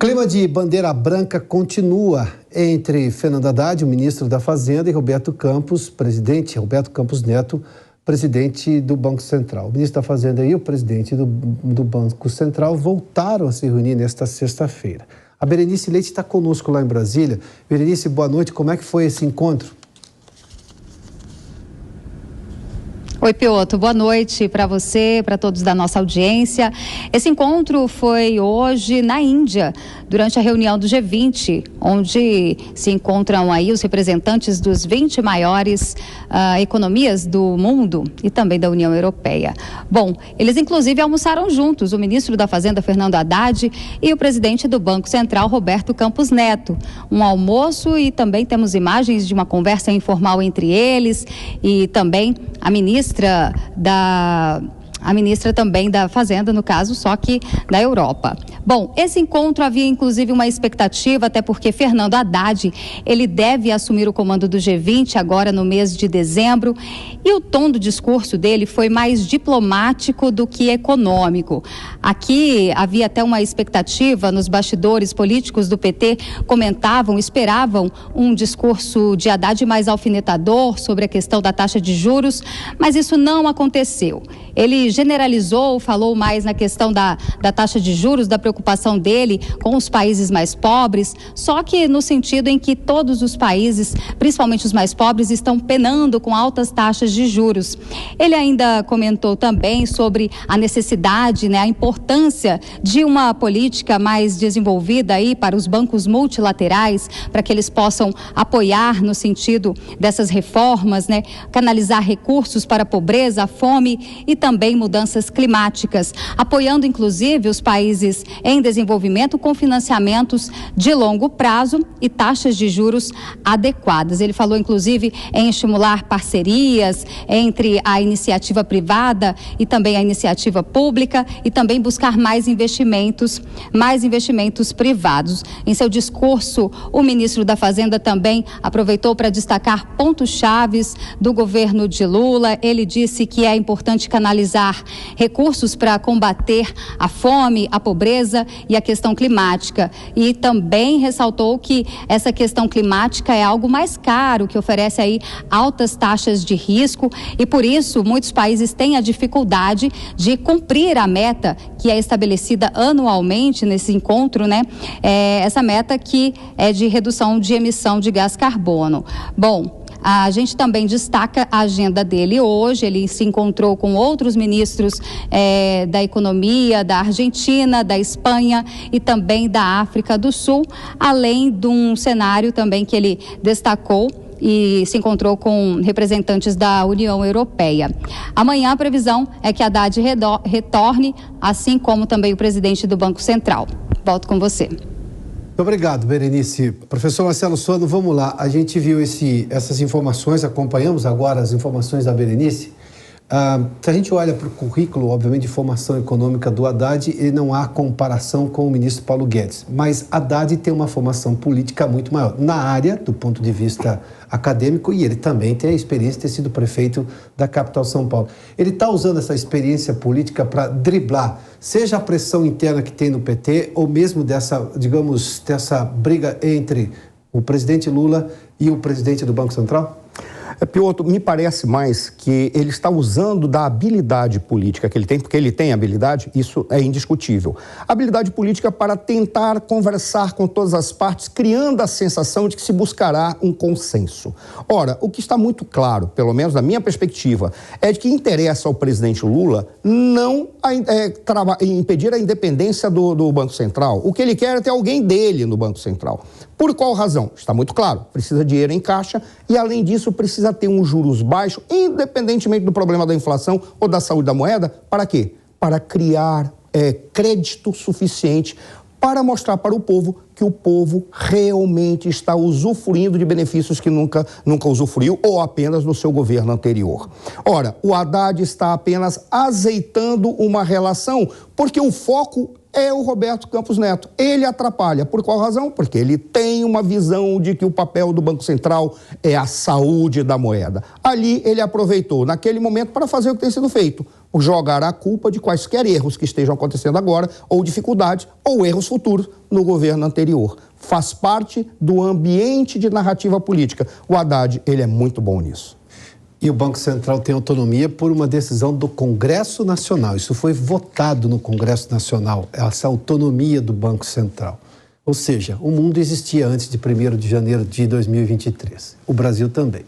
clima de bandeira branca continua entre Fernando Haddad, o ministro da Fazenda, e Roberto Campos Neto, presidente do Banco Central. O ministro da Fazenda e o presidente do Banco Central voltaram a se reunir nesta sexta-feira. A Berenice Leite está conosco lá em Brasília. Berenice, boa noite. Como é que foi esse encontro? Oi, Pioto. Boa noite para você, para todos da nossa audiência. Esse encontro foi hoje na Índia, durante a reunião do G20, onde se encontram aí os representantes dos 20 maiores economias do mundo e também da União Europeia. Bom, eles inclusive almoçaram juntos, o ministro da Fazenda, Fernando Haddad, e o presidente do Banco Central, Roberto Campos Neto. Um almoço e também temos imagens de uma conversa informal entre eles e também a ministra também da Fazenda, no caso, só que da Europa. Bom, esse encontro havia inclusive uma expectativa, até porque Fernando Haddad, ele deve assumir o comando do G20 agora no mês de dezembro, e o tom do discurso dele foi mais diplomático do que econômico. Aqui havia até uma expectativa, nos bastidores políticos do PT esperavam um discurso de Haddad mais alfinetador sobre a questão da taxa de juros, mas isso não aconteceu. Ele generalizou, falou mais na questão da taxa de juros, da preocupação dele com os países mais pobres, só que no sentido em que todos os países, principalmente os mais pobres, estão penando com altas taxas de juros. Ele ainda comentou também sobre a necessidade, a importância de uma política mais desenvolvida aí para os bancos multilaterais, para que eles possam apoiar no sentido dessas reformas, canalizar recursos para a pobreza, a fome e também mudanças climáticas, apoiando inclusive os países em desenvolvimento com financiamentos de longo prazo e taxas de juros adequadas. Ele falou inclusive em estimular parcerias entre a iniciativa privada e também a iniciativa pública e também buscar mais investimentos privados. Em seu discurso, o ministro da Fazenda também aproveitou para destacar pontos chaves do governo de Lula. Ele disse que é importante canalizar recursos para combater a fome, a pobreza e a questão climática. E também ressaltou que essa questão climática é algo mais caro, que oferece aí altas taxas de risco e por isso muitos países têm a dificuldade de cumprir a meta que é estabelecida anualmente nesse encontro, essa meta que é de redução de emissão de gás carbono. Bom, a gente também destaca a agenda dele hoje. Ele se encontrou com outros ministros da economia, da Argentina, da Espanha e também da África do Sul, além de um cenário também que ele destacou e se encontrou com representantes da União Europeia. Amanhã a previsão é que Haddad retorne, assim como também o presidente do Banco Central. Volto com você. Muito obrigado, Berenice. Professor Marcelo Sono, vamos lá. A gente viu essas informações, acompanhamos agora as informações da Berenice. Se a gente olha para o currículo, obviamente, de formação econômica do Haddad, ele não há comparação com o ministro Paulo Guedes. Mas Haddad tem uma formação política muito maior na área, do ponto de vista acadêmico, e ele também tem a experiência de ter sido prefeito da capital São Paulo. Ele está usando essa experiência política para driblar, seja a pressão interna que tem no PT, ou mesmo dessa briga entre o presidente Lula e o presidente do Banco Central? Pioto, me parece mais que ele está usando da habilidade política que ele tem, porque ele tem habilidade, isso é indiscutível. Habilidade política para tentar conversar com todas as partes, criando a sensação de que se buscará um consenso. Ora, o que está muito claro, pelo menos na minha perspectiva, é de que interessa ao presidente Lula não impedir a independência do Banco Central. O que ele quer é ter alguém dele no Banco Central. Por qual razão? Está muito claro, precisa de dinheiro em caixa e, além disso, precisa ter um juros baixo, independentemente do problema da inflação ou da saúde da moeda. Para quê? Para criar crédito suficiente para mostrar para o povo que o povo realmente está usufruindo de benefícios que nunca usufruiu ou apenas no seu governo anterior. Ora, o Haddad está apenas azeitando uma relação, porque o foco é o Roberto Campos Neto. Ele atrapalha. Por qual razão? Porque ele tem uma visão de que o papel do Banco Central é a saúde da moeda. Ali ele aproveitou, naquele momento, para fazer o que tem sido feito. jogar a culpa de quaisquer erros que estejam acontecendo agora, ou dificuldades, ou erros futuros no governo anterior. Faz parte do ambiente de narrativa política. O Haddad, ele é muito bom nisso. E o Banco Central tem autonomia por uma decisão do Congresso Nacional. Isso foi votado no Congresso Nacional, essa autonomia do Banco Central. Ou seja, o mundo existia antes de 1º de janeiro de 2023. O Brasil também.